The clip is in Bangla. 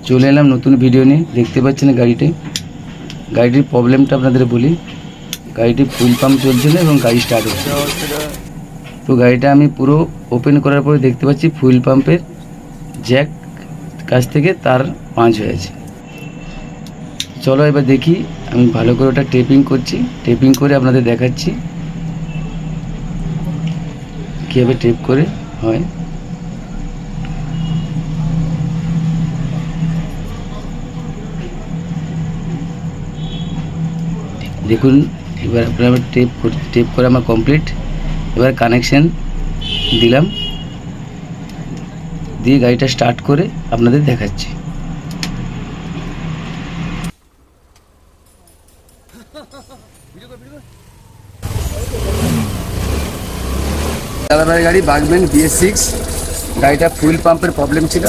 চলে এলাম নতুন ভিডিও নিয়ে। দেখতে পাচ্ছেন গাড়িটির প্রবলেমটা আপনাদের বলি। গাড়িটি ফুল পাম্প চলছিল এবং গাড়ি স্টার্ট হচ্ছে। তো গাড়িটা আমি পুরো ওপেন করার পরে দেখতে পাচ্ছি ফুয়েল পাম্পের জ্যাক কাছ থেকে তার পাঁচ হয়েছে। চলো এবার দেখি, আমি ভালো করে ওটা টেপিং করছি। টেপিং করে আপনাদের দেখাচ্ছি কীভাবে টেপ করে হয়। দেখুন এবার আপনার টেপ করা আমার কমপ্লিট। এবার কানেকশান দিলাম, দিয়ে গাড়িটা স্টার্ট করে আপনাদের দেখাচ্ছি। দাদাভাই গাড়ি বাগম্যান BS6, গাড়িটা ফুয়েল পাম্পের প্রবলেম ছিল।